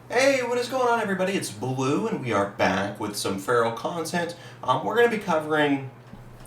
Hey, what is going on, everybody? It's Blue, and we are back with some Feral content. We're going to be covering,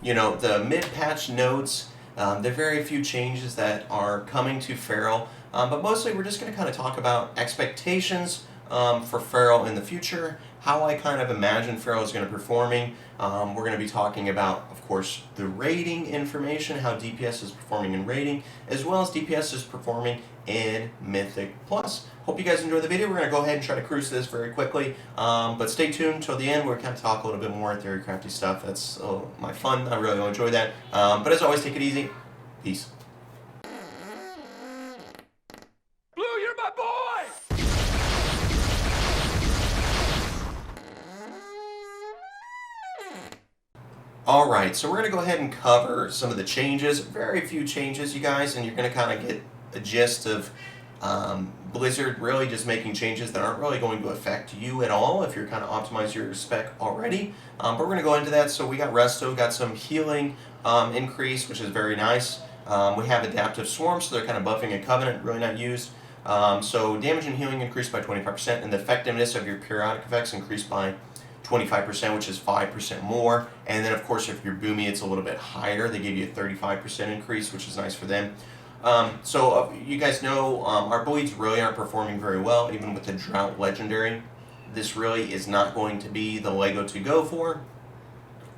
the mid-patch notes, the very few changes that are coming to Feral, but mostly we're just going to kind of talk about expectations for Feral in the future, how I kind of imagine Feral is going to performing. We're going to be talking about, of course, the rating information, how DPS is performing in rating, as well as DPS is performing in Mythic Plus. Hope you guys enjoyed the video. We're going to go ahead and try to cruise this very quickly, but stay tuned till the end. We're going to talk a little bit more theory crafty stuff. That's my fun. I really enjoy that. But as always, take it easy. Peace. Blue, you're my boy! Alright, so we're going to go ahead and cover some of the changes. Very few changes, you guys, and you're going to kind of get a gist of Blizzard really just making changes that aren't really going to affect you at all if you're kind of optimized your spec already. But we're going to go into that. So we got Resto, got some healing increase, which is very nice. We have Adaptive Swarm, so they're kind of buffing a Covenant, really not used. So damage and healing increased by 25%, and the effectiveness of your periodic effects increased by 25%, which is 5% more. And then, of course, if you're Boomy, it's a little bit higher. They gave you a 35% increase, which is nice for them. You guys know our bleeds really aren't performing very well, even with the Drought Legendary. This really is not going to be the Lego to go for,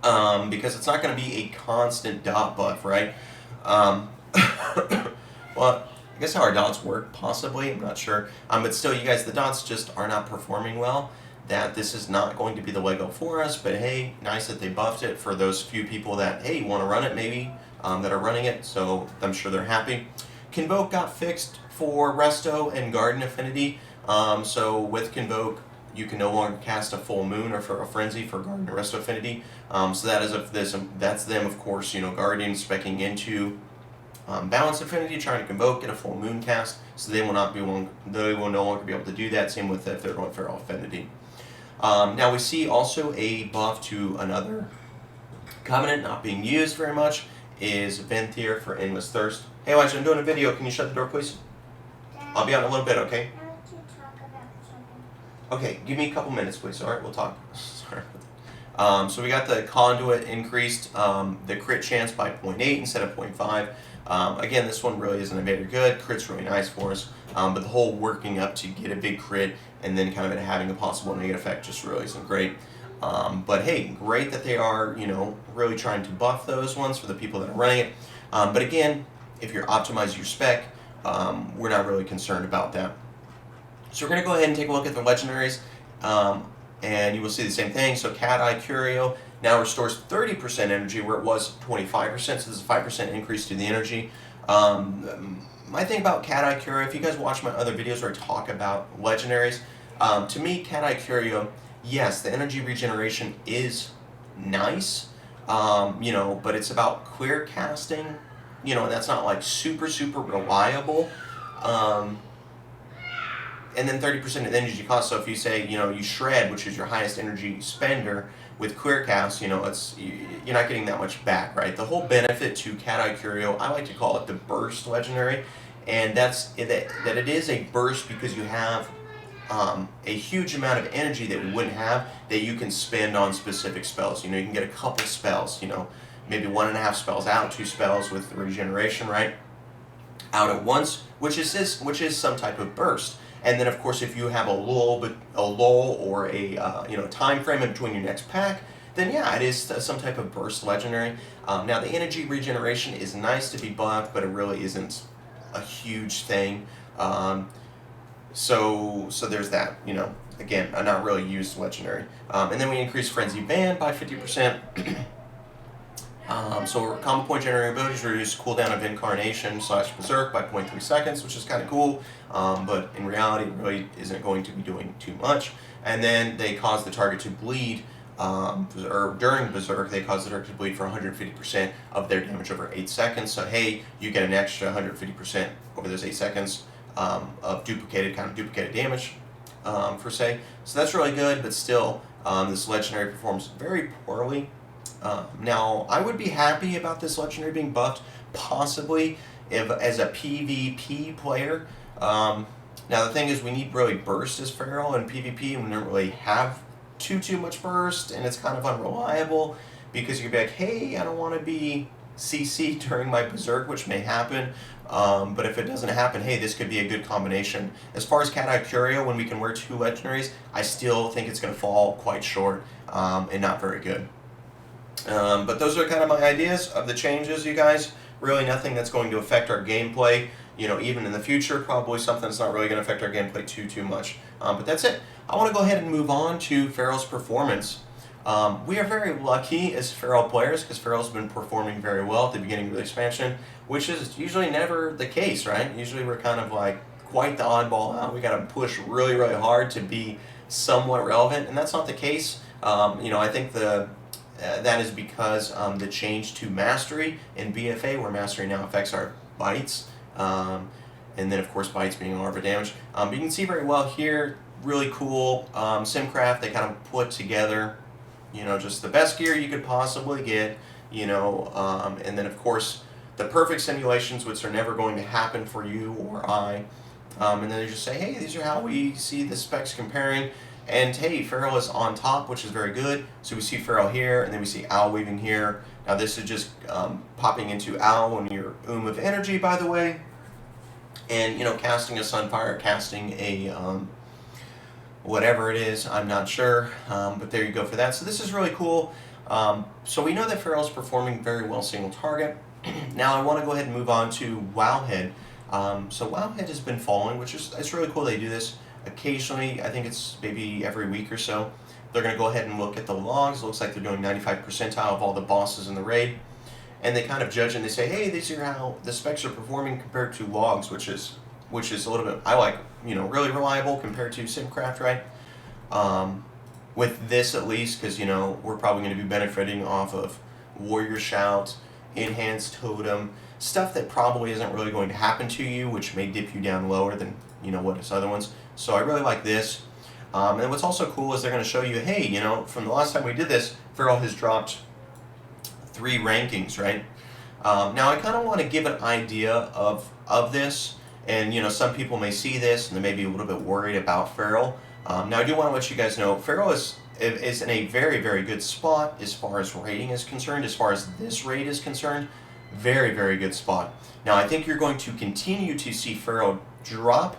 because it's not going to be a constant dot buff, right? Well, I guess how our dots work, possibly, I'm not sure. But still, you guys, the dots just are not performing well. That this is not going to be the Lego for us, but hey, nice that they buffed it for those few people that, hey, want to run it maybe, that are running it, so I'm sure they're happy. Convoke got fixed for Resto and Garden Affinity, so with Convoke, you can no longer cast a Full Moon or for a Frenzy for Garden and Resto Affinity, so that is that's them, of course, Guardian speccing into Balance Affinity, trying to Convoke, get a Full Moon cast, so they will no longer be able to do that, same with if they're going Feral Affinity. Now we see also a buff to another Covenant not being used very much is Venthyr for Endless Thirst. Hey Elijah, I'm doing a video. Can you shut the door, please? I'll be out in a little bit, okay? I want to talk about something. Okay, give me a couple minutes, please. All right, we'll talk. Sorry. So we got the Conduit increased the crit chance by 0.8 instead of 0.5. Again, this one really isn't very good. Crit's really nice for us, but the whole working up to get a big crit and then kind of having a possible negative effect just really isn't great. But hey, great that they are, really trying to buff those ones for the people that are running it. But again, if you're optimizing your spec, we're not really concerned about that. So we're going to go ahead and take a look at the legendaries, and you will see the same thing. So Cat Eye Curio now restores 30% energy where it was 25%, so this is a 5% increase to the energy. My thing about Cat Eye Curio, if you guys watch my other videos where I talk about legendaries, to me, Cat Eye Curio, yes, the energy regeneration is nice, but it's about clear casting, and that's not like super, super reliable. And then 30% of the energy cost. So if you say, you shred, which is your highest energy spender, with clear cast, you're not getting that much back, right? The whole benefit to Cat Eye Curio, I like to call it the burst legendary, and that it is a burst because you have a huge amount of energy that we wouldn't have that you can spend on specific spells. You can get a couple spells, maybe 1.5 spells out, 2 spells with regeneration, right? Out at once, which is some type of burst. And then, of course, if you have a lull or a time frame in between your next pack, then yeah, it is some type of burst legendary. Now, the energy regeneration is nice to be buffed, but it really isn't a huge thing. So there's that. Again, a not really used legendary. And then we increase Frenzy Band by 50%. So combo point generating abilities reduce cooldown of Incarnation / Berserk by 0.3 seconds, which is kind of cool, but in reality it really isn't going to be doing too much. And then they cause the target to bleed, or during Berserk, they cause the target to bleed for 150% of their damage over 8 seconds. So hey, you get an extra 150% over those 8 seconds of duplicated damage, per se. So that's really good, but still, this legendary performs very poorly. Now, I would be happy about this legendary being buffed, possibly if as a PvP player. Now the thing is, we need really burst as Feral in PvP, and we don't really have too much burst, and it's kind of unreliable because you could be like, hey, I don't want to be CC during my Berserk, which may happen. But if it doesn't happen, hey, this could be a good combination. As far as Cat Eye Curio, when we can wear 2 legendaries, I still think it's going to fall quite short and not very good. But those are kind of my ideas of the changes, you guys. Really nothing that's going to affect our gameplay. Even in the future, probably something that's not really going to affect our gameplay too much. But that's it. I want to go ahead and move on to Feral's performance. We are very lucky as Feral players because Feral's been performing very well at the beginning of the expansion, which is usually never the case, right? Usually we're kind of like quite the oddball out. We got to push really hard to be somewhat relevant, and that's not the case. I think that is because the change to Mastery in BFA, where Mastery now affects our bites, and then of course bites being larva damage. But you can see very well here, really cool Simcraft. They kind of put together, just the best gear you could possibly get, and then of course the perfect simulations, which are never going to happen for you or I. And then they just say, hey, these are how we see the specs comparing. And hey, Feral is on top, which is very good. So we see Feral here, and then we see Owl Weaving here. Now this is just popping into Owl when you're of Energy, by the way. And, casting a Sunfire, casting a whatever it is, I'm not sure. But there you go for that. So this is really cool. So we know that Feral is performing very well single target. Now I want to go ahead and move on to Wowhead. So Wowhead has been falling, which is it's really cool they do this. Occasionally, I think it's maybe every week or so, they're going to go ahead and look at the logs. It looks like they're doing 95 percentile of all the bosses in the raid. And they kind of judge and they say, hey, these are how the specs are performing compared to logs, which is a little bit, I like, really reliable compared to Simcraft, right? With this at least, because, we're probably going to be benefiting off of Warrior Shout, Enhanced Totem, stuff that probably isn't really going to happen to you, which may dip you down lower than, what is other ones. So I really like this. And what's also cool is they're going to show you, hey, from the last time we did this, Feral has dropped 3 rankings, right? Now I kind of want to give an idea of this, and some people may see this and they may be a little bit worried about Feral. Now I do want to let you guys know Feral is in a very good spot as far as rating is concerned, as far as this raid is concerned. Very good spot. Now I think you're going to continue to see Feral drop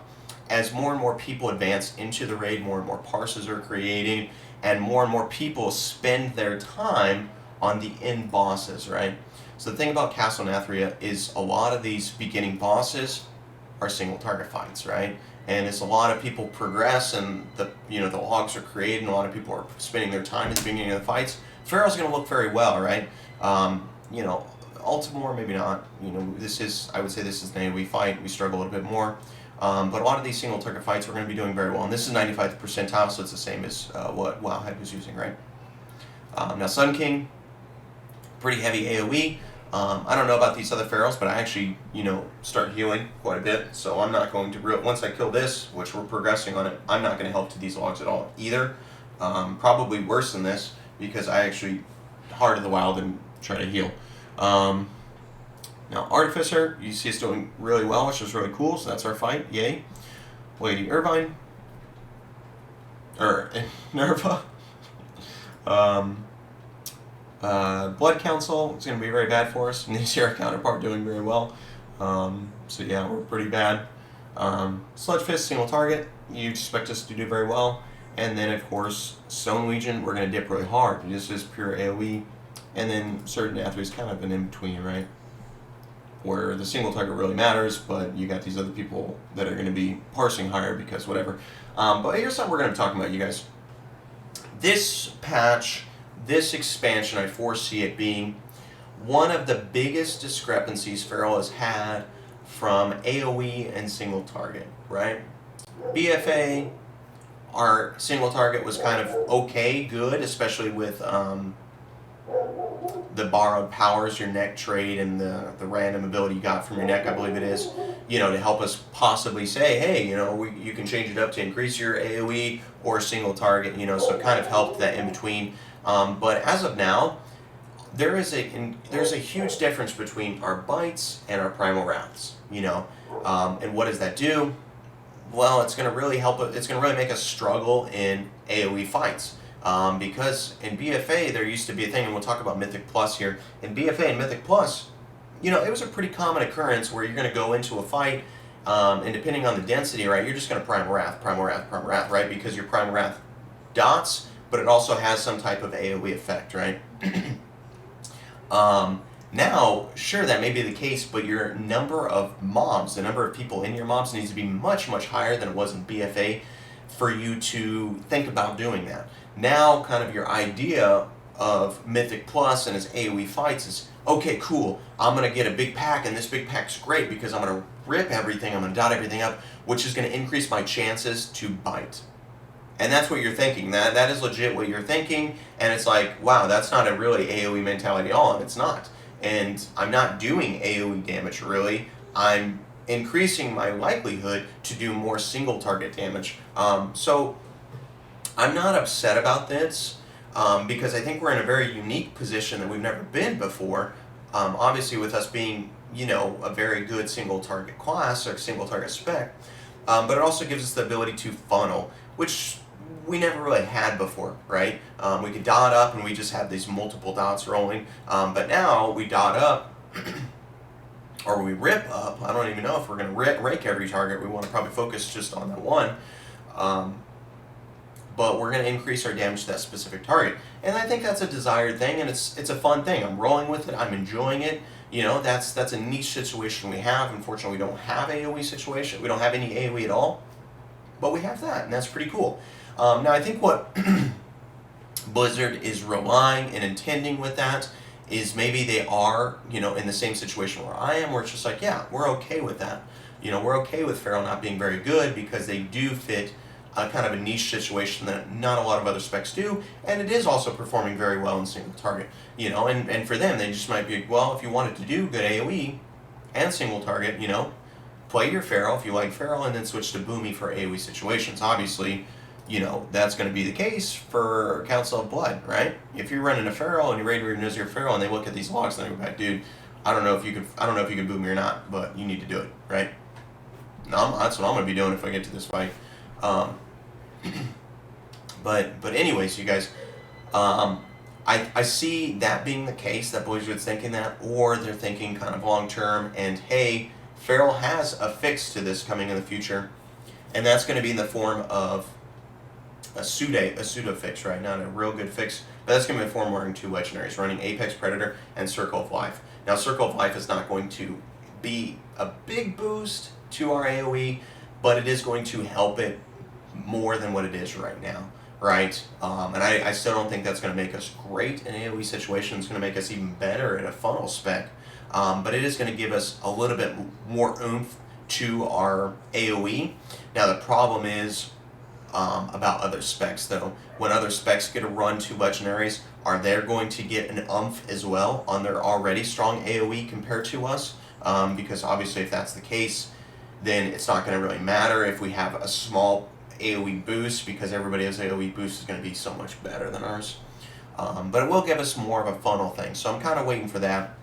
as more and more people advance into the raid, more and more parses are creating, and more people spend their time on the end bosses, right? So the thing about Castle Nathria is a lot of these beginning bosses are single target fights, right? And as a lot of people progress and the logs are created and a lot of people are spending their time at the beginning of the fights, Feral's going to look very well, right? Ultimore, maybe not. I would say this is an AoE fight. We struggle a little bit more. But a lot of these single target fights we're going to be doing very well. And this is 95th percentile, so it's the same as what Wowhead was using, right? Now Sun King, pretty heavy AoE. I don't know about these other Ferals, but I actually, start healing quite a bit. So I'm not going to, once I kill this, which we're progressing on it, I'm not going to help to these logs at all either. Probably worse than this, because I actually Heart of the Wild and try to heal. Now Artificer, you see us doing really well, which is really cool, so that's our fight, yay. Lady Irvine, or Nerva. Blood Council is going to be very bad for us, and you see our counterpart doing very well. So yeah, we're pretty bad. Sludge Fist, single target, you expect us to do very well. And then of course, Stone Legion, we're going to dip really hard. This is pure AoE. And then Certain Nathria is kind of an in-between, right? Where the single target really matters, but you got these other people that are going to be parsing higher because whatever. But here's something we're going to be talking about, you guys. This patch, this expansion, I foresee it being one of the biggest discrepancies Feral has had from AoE and single target, right? BFA, our single target was kind of okay, good, especially with the borrowed powers, your neck trade, and the random ability you got from your neck, I believe it is, to help us possibly say, hey, you can change it up to increase your AoE or single target, so it kind of helped that in between. But as of now, there's a huge difference between our bites and our primal wraths, and what does that do? well, it's going to really help. It's going to really make us struggle in AOE fights. Because in BFA there used to be a thing, and we'll talk about Mythic Plus here. In BFA and Mythic Plus, it was a pretty common occurrence where you're going to go into a fight, and depending on the density, right, you're just going to Primal Wrath, right, because your Primal Wrath dots, but it also has some type of AOE effect, right? Now, sure, that may be the case, but your number of mobs, the number of people in your mobs needs to be much, much higher than it was in BFA for you to think about doing that. Now, kind of your idea of Mythic Plus and its AoE fights is, okay, cool, I'm going to get a big pack, and this big pack's great because I'm going to rip everything, I'm going to dot everything up, which is going to increase my chances to bite. And that's what you're thinking. That is legit what you're thinking, and it's like, wow, that's not a really AoE mentality at all, and it's not. And I'm not doing AoE damage, really. I'm increasing my likelihood to do more single target damage. So I'm not upset about this, because I think we're in a very unique position that we've never been before. Obviously with us being, a very good single target class or single target spec, but it also gives us the ability to funnel, which we never really had before, right? We could dot up and we just have these multiple dots rolling, but now we dot up or we rip up. I don't even know if we're going to rake every target. We want to probably focus just on that one, but we're going to increase our damage to that specific target, and I think that's a desired thing, and it's a fun thing. I'm rolling with it. I'm enjoying it. That's a niche situation we have. Unfortunately, we don't have AoE situation. We don't have any AoE at all, but we have that, and that's pretty cool. Now, I think what Blizzard is relying and intending with that is maybe they are, in the same situation where I am, where it's just like, yeah, we're okay with that. We're okay with Feral not being very good because they do fit a kind of a niche situation that not a lot of other specs do, and it is also performing very well in single target. And for them, they just might be, well, if you wanted to do good AoE and single target, play your Feral if you like Feral, and then switch to Boomy for AoE situations. Obviously, that's going to be the case for Council of Blood, right? If you're running a Feral and your Raid Reader knows you're a Feral and they look at these logs and they go back, dude, I don't know if you can boom me or not, but you need to do it, right? No, that's what I'm going to be doing if I get to this fight. But anyways, you guys, I see that being the case, that Blizzard's thinking that, or they're thinking kind of long term, and hey, Feral has a fix to this coming in the future, and that's going to be in the form of a pseudo fix, right? Not a real good fix, but that's going to be in the form of running two legendaries, running Apex Predator and Circle of Life. Now, Circle of Life is not going to be a big boost to our AoE, but it is going to help it more than what it is right now, right? And I still don't think that's going to make us great in AoE situations. It's going to make us even better at a funnel spec, but it is going to give us a little bit more oomph to our AoE. Now, the problem is about other specs, though. When other specs get a run to legendaries, are they going to get an oomph as well on their already strong AoE compared to us? Because obviously if that's the case, then it's not going to really matter if we have a small AoE boost, because everybody's AoE boost is going to be so much better than ours. But it will give us more of a funnel thing, so I'm kind of waiting for that.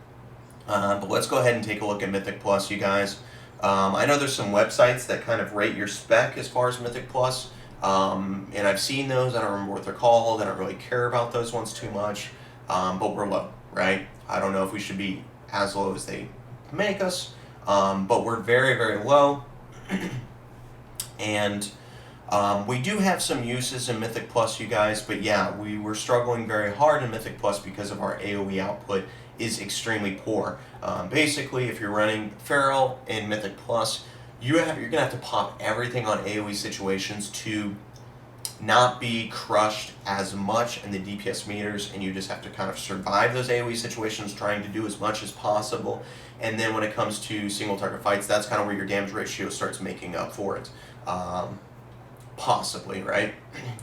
But let's go ahead and take a look at Mythic Plus, you guys. I know there's some websites that kind of rate your spec as far as Mythic Plus. And I've seen those. I don't remember what they're called. I don't really care about those ones too much. But we're low, right? I don't know if we should be as low as they make us, but we're very, very low. And we do have some uses in Mythic Plus, you guys, but yeah, we were struggling very hard in Mythic Plus because of our AoE output is extremely poor. Basically, if you're running Feral in Mythic Plus, you're going to have to pop everything on AoE situations to not be crushed as much in the DPS meters, and you just have to kind of survive those AoE situations, trying to do as much as possible. And then when it comes to single target fights, that's kind of where your damage ratio starts making up for it. Possibly, right?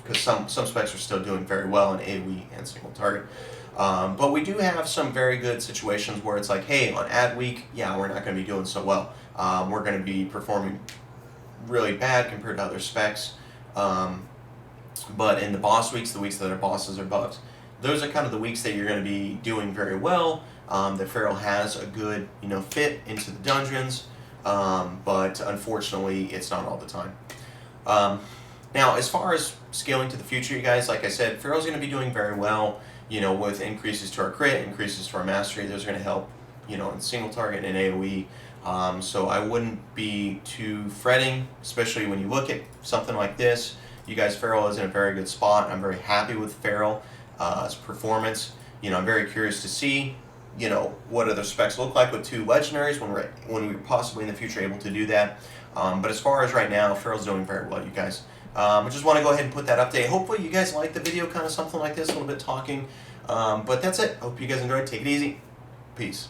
Because some specs are still doing very well in AoE and single target. But we do have some very good situations where it's like, hey, on ad week, yeah, we're not going to be doing so well. We're going to be performing really bad compared to other specs. But in the boss weeks, the weeks that our bosses are buffed, those are kind of the weeks that you're going to be doing very well. The Feral has a good, fit into the dungeons, but unfortunately, it's not all the time. Now, as far as scaling to the future, you guys, like I said, Pharaoh's going to be doing very well, with increases to our crit, increases to our mastery. Those are going to help, in single target and AoE. So I wouldn't be too fretting, especially when you look at something like this. You guys, Pharaoh is in a very good spot. I'm very happy with Pharaoh's performance. I'm very curious to see, what other specs look like with 2 legendaries when we're possibly in the future able to do that. But as far as right now, Pharaoh's doing very well, you guys. I just want to go ahead and put that update. Hopefully you guys liked the video, kind of something like this, a little bit talking. But that's it. Hope you guys enjoyed. Take it easy. Peace.